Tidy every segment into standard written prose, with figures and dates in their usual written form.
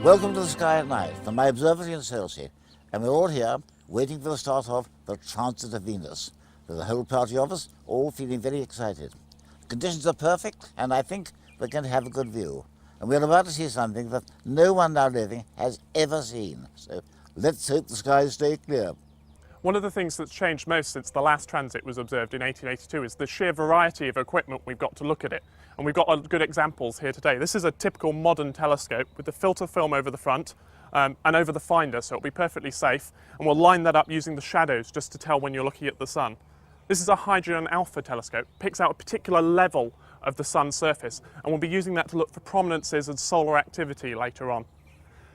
Welcome to the Sky at Night from my observatory in Chelsea, and we're all here waiting for the start of the transit of Venus. There's a whole party of us, all feeling very excited. The conditions are perfect, and I think we're going to have a good view. And we're about to see something that no one now living has ever seen. So let's hope the skies stay clear. One of the things that's changed most since the last transit was observed in 1882 is the sheer variety of equipment we've got to look at it. And we've got good examples here today. This is a typical modern telescope with the filter film over the front and over the finder, so it'll be perfectly safe. And we'll line that up using the shadows just to tell when you're looking at the sun. This is a Hadron Alpha telescope, picks out a particular level of the sun's surface, and we'll be using that to look for prominences and solar activity later on.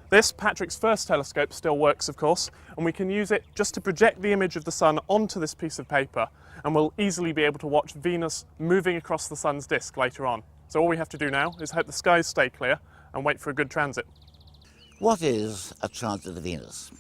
This, Patrick's first telescope, still works of course, and we can use it just to project the image of the sun onto this piece of paper, and we'll easily be able to watch Venus moving across the sun's disk later on. So all we have to do now is hope the skies stay clear and wait for a good transit. What is a transit of Venus?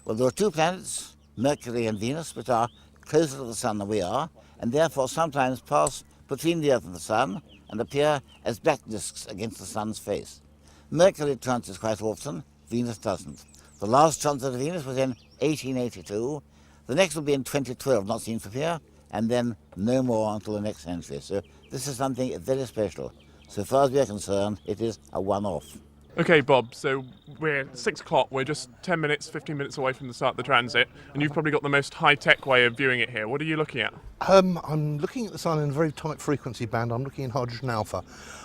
Well, there are two planets, Mercury and Venus, which are closer to the sun than we are, and therefore sometimes pass between the Earth and the sun and appear as black disks against the sun's face. Mercury transits quite often, Venus doesn't. The last transit of Venus was in 1882. The next will be in 2012, not seen from here, and then no more until the next century. So this is something very special. So far as we're concerned, it is a one-off. Okay, Bob, so we're 6 o'clock, we're just 10 minutes, 15 minutes away from the start of the transit, and you've probably got the most high-tech way of viewing it here. What are you looking at? I'm looking at the sun in a very tight frequency band. I'm looking in hydrogen alpha.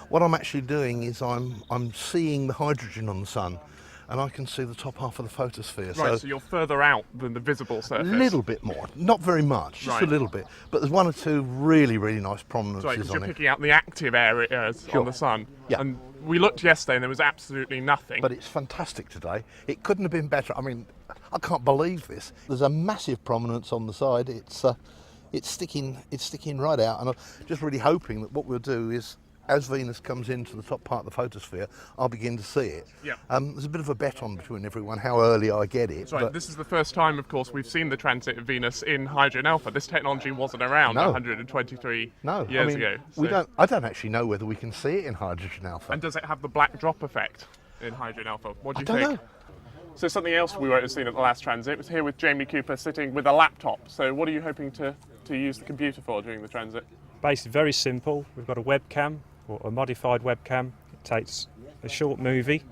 What I'm actually doing is I'm seeing the hydrogen on the sun, and I can see the top half of the photosphere. Right, so you're further out than the visible surface. A little bit more, not very much, just right. a little bit. But there's one or two really, really nice prominences right, 'cause on you're it. picking out the active areas on the sun. Yeah. And we looked yesterday and there was absolutely nothing. But it's fantastic today. It couldn't have been better. I mean, I can't believe this. There's a massive prominence on the side. It's sticking right out, and I'm just really hoping that what we'll do is, as Venus comes into the top part of the photosphere, I'll begin to see it. Yeah. There's a bit of a bet on between everyone how early I get it. That's right. This is the first time, of course, we've seen the transit of Venus in Hydrogen Alpha. This technology wasn't around 123 years ago. So. I don't actually know whether we can see it in hydrogen alpha. And does it have the black drop effect in Hydrogen Alpha? What do you I don't think? know. So something else we won't have seen at the last transit was here with Jamie Cooper sitting with a laptop. So what are you hoping to use the computer for during the transit? Basically very simple. We've got a webcam, or a modified webcam. It takes a short movie,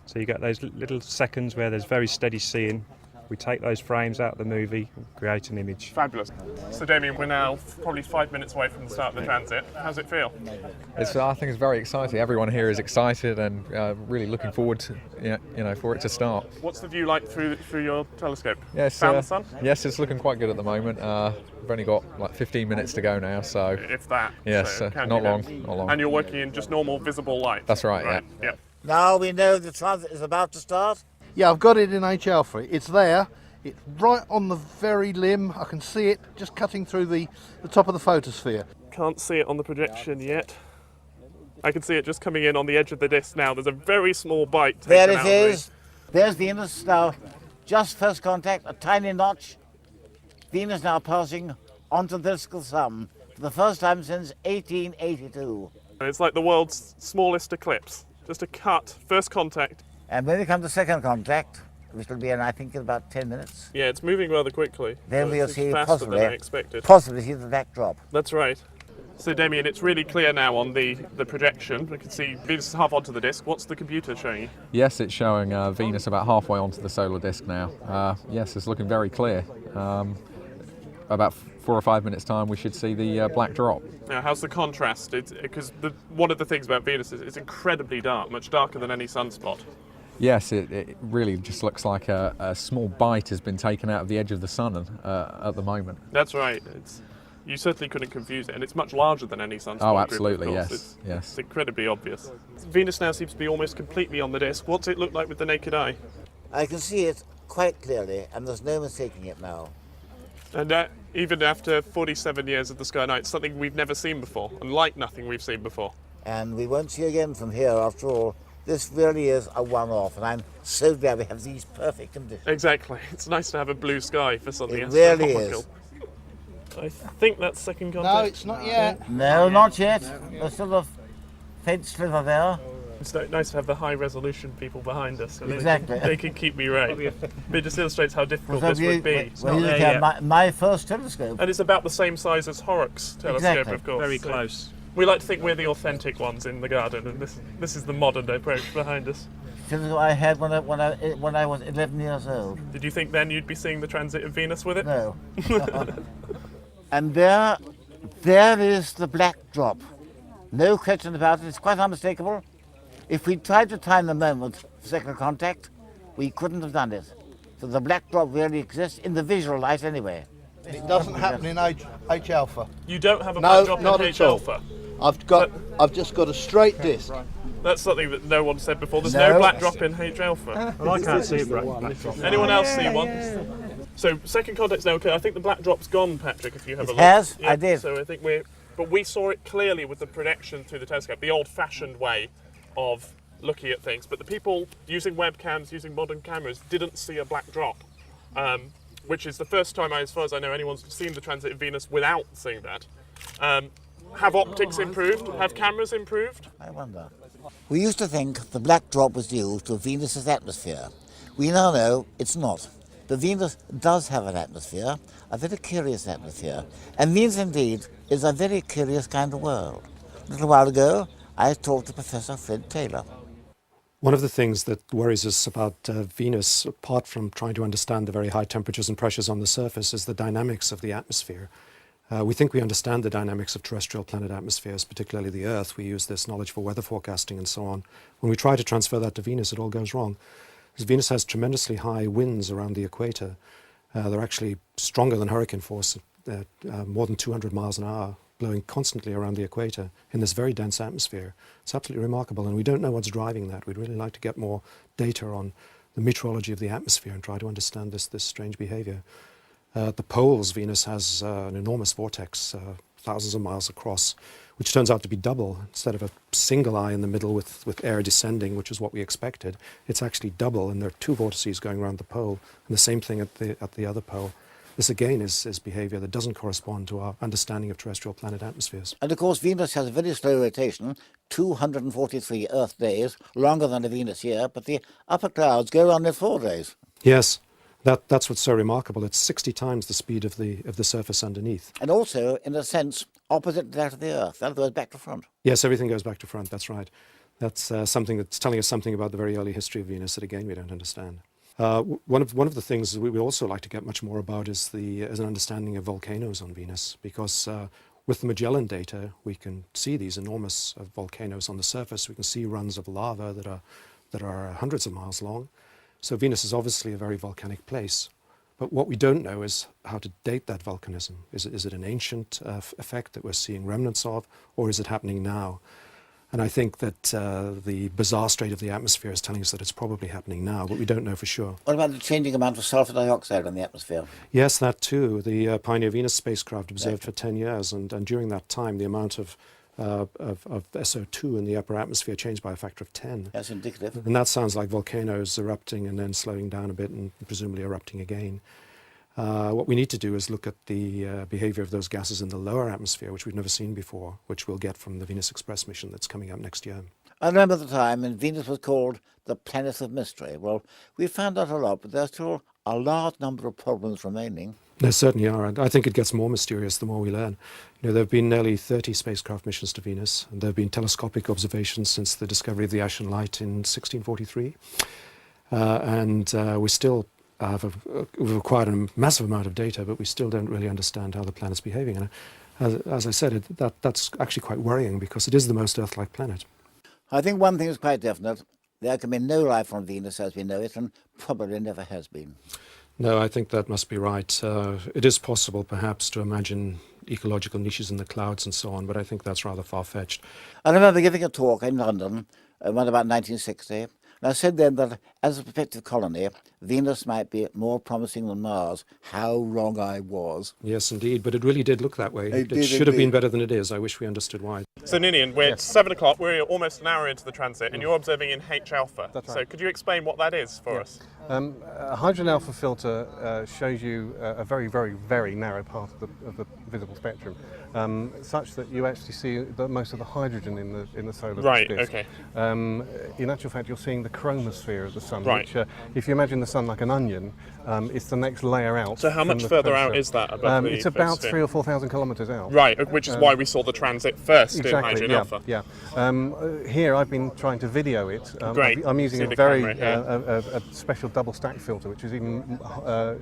so you get those little seconds where there's very steady seeing. We take those frames out of the movie and create an image. Fabulous. So Damien, we're now probably 5 minutes away from the start of the transit. How's it feel? I think it's very exciting. Everyone here is excited and really looking forward to, for it to start. What's the view like through your telescope? Yes, Found the sun? Yes, it's looking quite good at the moment. We've only got like 15 minutes to go now, so if that. yes, so not long. And you're working in just normal visible light. That's right. Yeah. Now we know the transit is about to start. Yeah, I've got it in H alpha. It's there. It's right on the very limb. I can see it just cutting through the top of the photosphere. Can't see it on the projection yet. I can see it just coming in on the edge of the disc now. There's a very small bite taken There out it of is. There's Venus now. Just first contact, a tiny notch. Venus now passing onto the disk of the sun for the first time since 1882. And it's like the world's smallest eclipse. Just a cut, first contact. And when we come to second contact, which will be in, I think, in about 10 minutes, Yeah, it's moving rather quickly. then we'll It's see faster than I expected. possibly see the backdrop. That's right. So Damien, it's really clear now on the projection. We can see Venus is half onto the disk. What's the computer showing you? Yes, it's showing Venus about halfway onto the solar disk now. Yes, it's looking very clear. About 4 or 5 minutes' time, we should see the black drop. Now, how's the contrast? Because one of the things about Venus is it's incredibly dark, much darker than any sunspot. Yes, it really just looks like a small bite has been taken out of the edge of the sun at the moment. That's right. You certainly couldn't confuse it, and it's much larger than any sunspot. Oh, group, absolutely, of course. yes, It's incredibly obvious. Venus now seems to be almost completely on the disk. What's it look like with the naked eye? I can see it quite clearly, and there's no mistaking it now. And even after 47 years of the Sky Night, it's something we've never seen before, and like nothing we've seen before. And we won't see again from here, after all. This really is a one-off, and I'm so glad we have these perfect conditions. Exactly. It's nice to have a blue sky for something It really astronomical. is. I think that's second contact. No, it's not yet. No, not yet. There's still a faint sliver there. It's nice to have the high-resolution people behind us, so Exactly. they can keep me right. It just illustrates how difficult Well, this would be. well, you have my first telescope. And it's about the same size as Horrocks telescope, Exactly. of course. Very so close. we like to think we're the authentic ones in the garden, and this is the modern approach behind us. Telescope I had when I was 11 years old. Did you think then you'd be seeing the transit of Venus with it? No. And there is the black drop. No question about it. It's quite unmistakable. If we tried to time the moment for second contact, we couldn't have done it. So the black drop really exists in the visual light anyway. It doesn't happen in H alpha. You don't have a No, black drop not in at H all. alpha. I've just got a straight disc. That's something that no one said before. There's No. no black drop in H alpha. Well, I can't see a black drop. Anyone else see one? So second contact's now okay. I think the black drop's gone, Patrick. If you have a look. Has? I did. So I think but we saw it clearly with the projection through the telescope, the old-fashioned way of looking at things. But the people using webcams, using modern cameras, didn't see a black drop, which is the first time, as far as I know, anyone's seen the transit of Venus without seeing that. Have optics improved? Have cameras improved? I wonder. We used to think the black drop was due to Venus's atmosphere. We now know it's not. The Venus does have an atmosphere, a very curious atmosphere, and Venus indeed is a very curious kind of world. A little while ago, I talked to Professor Fred Taylor. One of the things that worries us about Venus, apart from trying to understand the very high temperatures and pressures on the surface, is the dynamics of the atmosphere. We think we understand the dynamics of terrestrial planet atmospheres, particularly the Earth. We use this knowledge for weather forecasting and so on. When we try to transfer that to Venus, it all goes wrong. Because Venus has tremendously high winds around the equator. They're actually stronger than hurricane force, more than 200 miles an hour, blowing constantly around the equator in this very dense atmosphere. It's absolutely remarkable, and we don't know what's driving that. We'd really like to get more data on the meteorology of the atmosphere and try to understand this strange behavior. At the poles, Venus has an enormous vortex, thousands of miles across, which turns out to be double. Instead of a single eye in the middle with air descending, which is what we expected, it's actually double, and there are two vortices going around the pole, and the same thing at the other pole. This again is behavior that doesn't correspond to our understanding of terrestrial planet atmospheres. And of course, Venus has a very slow rotation, 243 Earth days, longer than a Venus year, but the upper clouds go on in 4 days. Yes, that's what's so remarkable. It's 60 times the speed of the surface underneath. And also, in a sense, opposite to that of the Earth. That goes back to front. Yes, everything goes back to front. That's right. That's something that's telling us something about the very early history of Venus that again we don't understand. One of the things that we would also like to get much more about is an understanding of volcanoes on Venus, because with the Magellan data we can see these enormous volcanoes on the surface. We can see runs of lava that are hundreds of miles long. So Venus is obviously a very volcanic place. But what we don't know is how to date that volcanism. Is it an ancient effect that we're seeing remnants of, or is it happening now? And I think that the bizarre state of the atmosphere is telling us that it's probably happening now, but we don't know for sure. What about the changing amount of sulfur dioxide in the atmosphere? Yes, that too. The Pioneer Venus spacecraft observed for 10 years, and during that time the amount of SO2 in the upper atmosphere changed by a factor of 10. That's indicative. And that sounds like volcanoes erupting and then slowing down a bit and presumably erupting again. What we need to do is look at the behavior of those gases in the lower atmosphere, which we've never seen before, which we'll get from the Venus Express mission that's coming up next year. I remember the time when Venus was called the planet of mystery. Well, we found out a lot, but there's still a large number of problems remaining. There certainly are, and I think it gets more mysterious the more we learn. There have been nearly 30 spacecraft missions to Venus, and there have been telescopic observations since the discovery of the Ashen Light in 1643. We still we've acquired a massive amount of data, but we still don't really understand how the planet's behaving. And as I said, that's actually quite worrying, because it is the most Earth-like planet. I think one thing is quite definite. There can be no life on Venus as we know it, and probably never has been. No, I think that must be right. It is possible, perhaps, to imagine ecological niches in the clouds and so on, but I think that's rather far-fetched. I remember giving a talk in London, around about 1960, and I said then that as a prospective colony, Venus might be more promising than Mars. How wrong I was. Yes, indeed, but it really did look that way. It It did should have been indeed. better than it is. I wish we understood why. So Ninian, we're at 7 o'clock, we're almost an hour into the transit, and you're observing in H alpha. That's right. So could you explain what that is for us? A hydrogen alpha filter shows you a very, very, very narrow part of the visible spectrum, such that you actually see most of the hydrogen in the solar disk. Okay. In actual fact, you're seeing the chromosphere of the sun, Right. which, if you imagine the sun like an onion, it's the next layer out. So how from much the further out photosphere. is that above the It's about photosphere? 3,000 or 4,000 kilometres out. Right, which is why we saw the transit first in hydrogen yeah, alpha. Yeah. Here I've been trying to video it. Great. I'm using See a the very camera here. a special double stack filter, which is even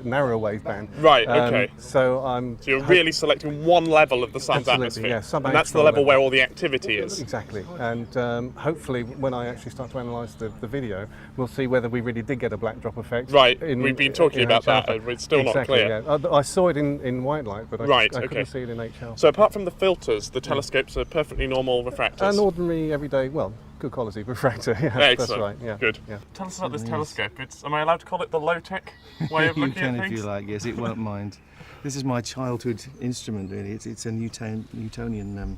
narrower wave band. Right, okay. So I'm. So you're really selecting one level of the sun's Absolutely, atmosphere, yeah, and sub-8 that's the level. level where all the activity is. Exactly, and hopefully when I actually start to analyse the video, we'll see whether we really did get a black drop effect. Right, we've been talking about that, H-alpha. and it's still not Exactly, clear. Yeah. I saw it in white light, but I Okay. couldn't see it in H-alpha. So apart from the filters, the telescopes are perfectly normal refractors. An ordinary, everyday, well, good quality refractor. Yeah, that's Excellent. right. Yeah. Good. Yeah. Tell us about this telescope. Am I allowed to call it the low-tech way of You looking can at if things? you like, yes, it won't mind. This is my childhood instrument, really. It's a Newtonian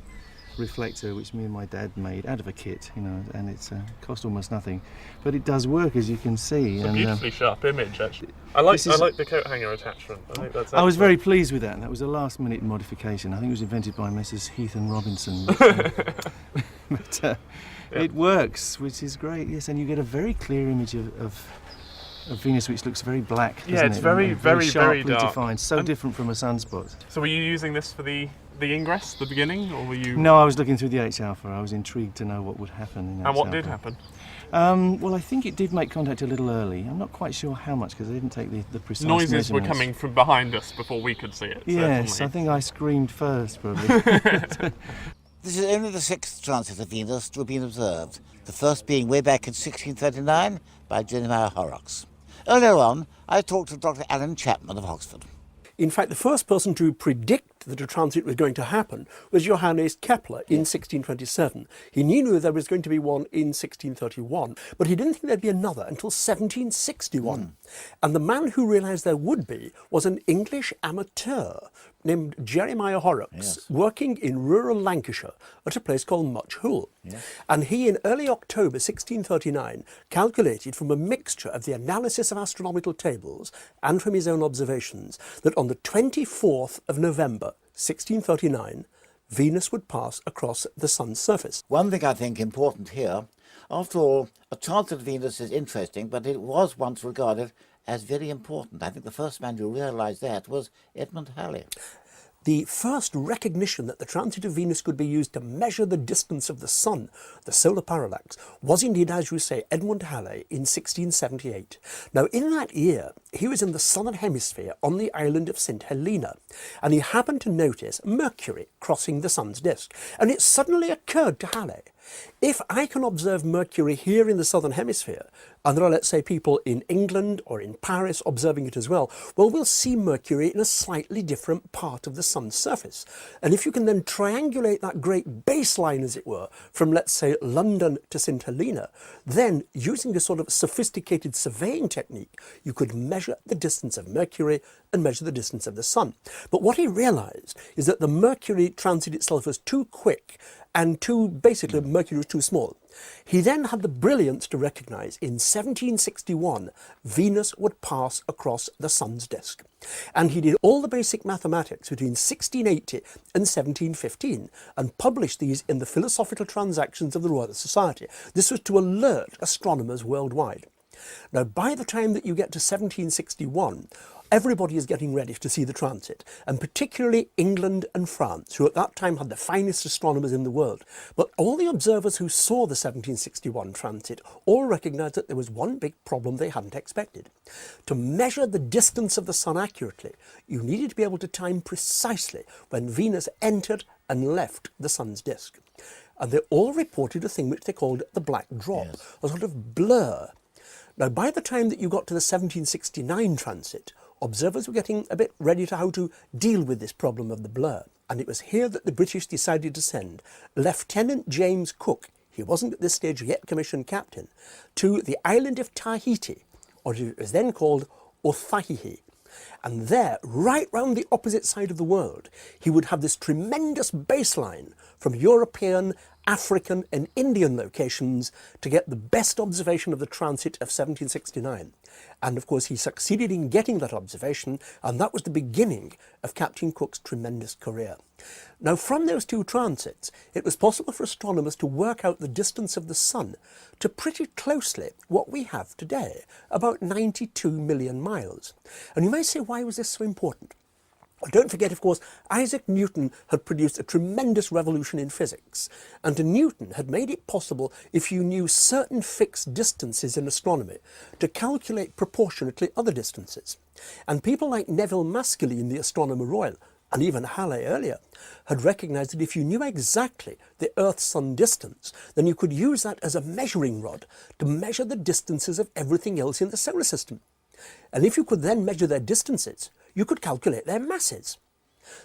reflector which me and my dad made out of a kit, and it's cost almost nothing, but it does work, as you can see. It's a and beautifully sharp image, actually. I like this is- the coat hanger attachment. I think that's I was excellent. very pleased with that. That was a last-minute modification. I think it was invented by Messrs. Heath and Robinson. But it works, which is great. Yes, and you get a very clear image of Venus, which looks very black. Yeah, doesn't it's it? very, And very, sharply very dark. defined. So And- different from a sunspot. So were you using this for the ingress, the beginning, or were you? No, I was looking through the H-alpha. I was intrigued to know what would happen in And what did H-alpha. happen? Well, I think it did make contact a little early. I'm not quite sure how much because I didn't take the precise Noises were measurements. coming from behind us before we could see it. Yes, certainly. I think I screamed first, probably. This is only the sixth transit of Venus to have been observed, the first being way back in 1639 by Jeremiah Horrocks. Earlier on, I talked to Dr. Alan Chapman of Oxford. In fact, the first person to predict that a transit was going to happen was Johannes Kepler in 1627. He knew there was going to be one in 1631, but he didn't think there'd be another until 1761. And the man who realised there would be was an English amateur named Jeremiah Horrocks, working in rural Lancashire at a place called Much Hoole. And he, in early October 1639, calculated from a mixture of the analysis of astronomical tables and from his own observations that on the 24th of November 1639, Venus would pass across the Sun's surface. One thing I think important here, after all, a transit of Venus is interesting, but it was once regarded as very important. I think the first man who realised that was Edmund Halley. The first recognition that the transit of Venus could be used to measure the distance of the Sun, the solar parallax, was indeed, as you say, Edmund Halley in 1678. Now, in that year, he was in the southern hemisphere on the island of St. Helena, and he happened to notice Mercury crossing the Sun's disk. And it suddenly occurred to Halley, if I can observe Mercury here in the southern hemisphere, and there are, let's say, people in England or in Paris observing it as well, well, we'll see Mercury in a slightly different part of the Sun's surface. And if you can then triangulate that great baseline, as it were, from, let's say, London to St. Helena, then, using a sort of sophisticated surveying technique, you could measure the distance of Mercury and measure the distance of the Sun. But what he realised is that the Mercury transit itself was too quick and basically Mercury was too small. He then had the brilliance to recognise in 1761 Venus would pass across the Sun's disk. And he did all the basic mathematics between 1680 and 1715 and published these in the Philosophical Transactions of the Royal Society. This was to alert astronomers worldwide. Now, by the time that you get to 1761, everybody is getting ready to see the transit, and particularly England and France, who at that time had the finest astronomers in the world. But all the observers who saw the 1761 transit all recognised that there was one big problem they hadn't expected. To measure the distance of the Sun accurately, you needed to be able to time precisely when Venus entered and left the Sun's disk. And they all reported a thing which they called the black drop, a sort of blur. Now, by the time that you got to the 1769 transit, observers were getting a bit ready to how to deal with this problem of the blur. And it was here that the British decided to send Lieutenant James Cook, he wasn't at this stage yet commissioned captain, to the island of Tahiti, or it was then called Otaheite. And there, right round the opposite side of the world, he would have this tremendous baseline from European African and Indian locations to get the best observation of the transit of 1769. And of course he succeeded in getting that observation, and that was the beginning of Captain Cook's tremendous career. Now from those two transits, it was possible for astronomers to work out the distance of the Sun to pretty closely what we have today, about 92 million miles. And you may say, why was this so important? Well, don't forget, of course, Isaac Newton had produced a tremendous revolution in physics, and Newton had made it possible, if you knew certain fixed distances in astronomy, to calculate proportionately other distances. And people like Neville Maskelyne, the Astronomer Royal, and even Halley earlier, had recognised that if you knew exactly the Earth-Sun distance, then you could use that as a measuring rod to measure the distances of everything else in the solar system. And if you could then measure their distances, you could calculate their masses.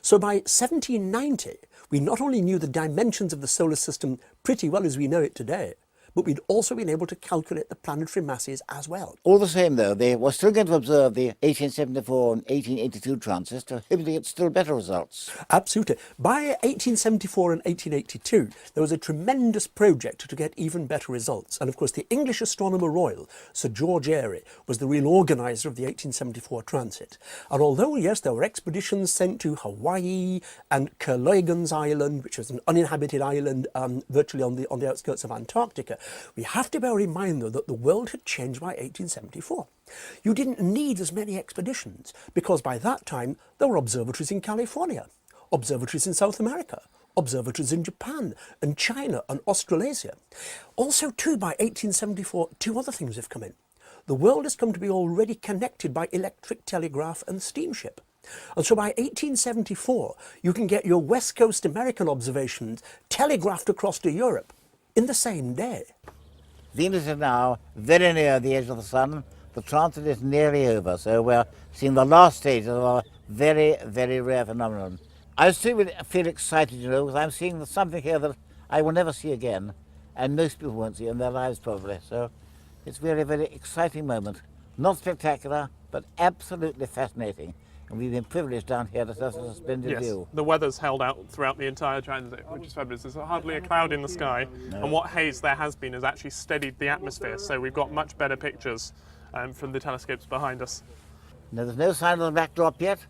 So by 1790, we not only knew the dimensions of the solar system pretty well as we know it today, but we'd also been able to calculate the planetary masses as well. All the same, though, they were still going to observe the 1874 and 1882 transits to hopefully get still better results. Absolutely. By 1874 and 1882, there was a tremendous project to get even better results. And of course, the English Astronomer Royal, Sir George Airy, was the real organiser of the 1874 transit. And although, yes, there were expeditions sent to Hawaii and Kerloegen's Island, which was an uninhabited island virtually on the outskirts of Antarctica, we have to bear in mind, though, that the world had changed by 1874. You didn't need as many expeditions, because by that time there were observatories in California, observatories in South America, observatories in Japan and China and Australasia. Also, too, by 1874, two other things have come in. The world has come to be already connected by electric telegraph and steamship. And so by 1874, you can get your West Coast American observations telegraphed across to Europe in the same day. Venus is now very near the edge of the Sun. The transit is nearly over, so we're seeing the last stages of a very, very rare phenomenon. I still feel excited, you know, because I'm seeing something here that I will never see again, and most people won't see in their lives probably. So it's really a very exciting moment. Not spectacular, but absolutely fascinating. And we've been privileged down here to have a splendid view. The weather's held out throughout the entire transit, which is fabulous. There's hardly a cloud in the sky, and what haze there has been has actually steadied the atmosphere, so we've got much better pictures from the telescopes behind us. Now, there's no sign of the black drop yet,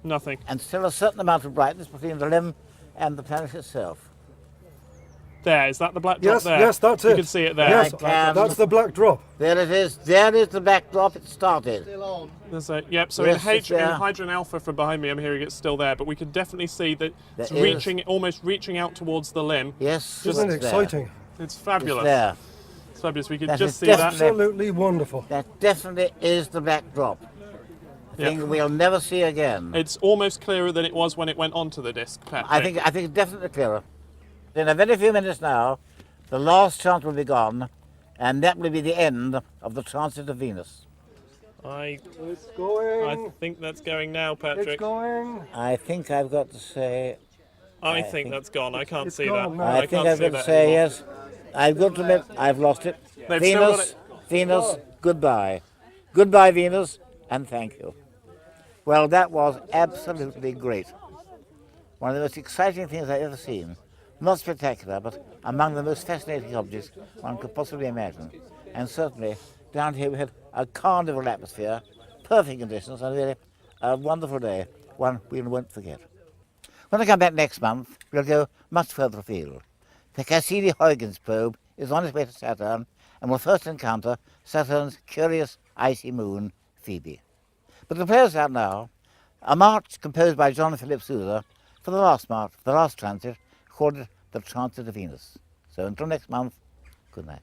Nothing. and still a certain amount of brightness between the limb and the planet itself. There, is that the black drop Yes, there? yes, that's it. You can see it there. Yes, can- that's the black drop. There it is. There is the black drop. It started. There's a, yep, so Yes, it's in there. Hydrogen Alpha from behind me, I'm hearing it's still there, but we can definitely see that it's There is. almost reaching out towards the limb. Yes. Isn't it it's there. exciting? It's It's fabulous. there. It's fabulous. We can That just is see that. definitely- Absolutely wonderful. That definitely is the black drop. A Yep. thing we'll never see again. It's almost clearer than it was when it went onto the disc, Patrick. I think it's definitely clearer. In a very few minutes now, the last chance will be gone, and that will be the end of the transit of Venus. It's I going. think that's going now, Patrick. It's going. I think I've got to say, I think that's gone. I can't It's see gone that. now. I think can't I've see got to that say anymore. yes. I've got to admit I've lost it. They've still got Venus, goodbye. Goodbye, Venus, and thank you. Well, that was absolutely great. One of the most exciting things I've ever seen. Not spectacular, but among the most fascinating objects one could possibly imagine. And certainly, down here we had a carnival atmosphere, perfect conditions, and really a wonderful day, one we won't forget. When I come back next month, we'll go much further afield. The Cassini-Huygens probe is on its way to Saturn and will first encounter Saturn's curious icy moon, Phoebe. But to play us out now, a march composed by John Philip Sousa for the last transit, called it the Transit of Venus. So until next month, good night.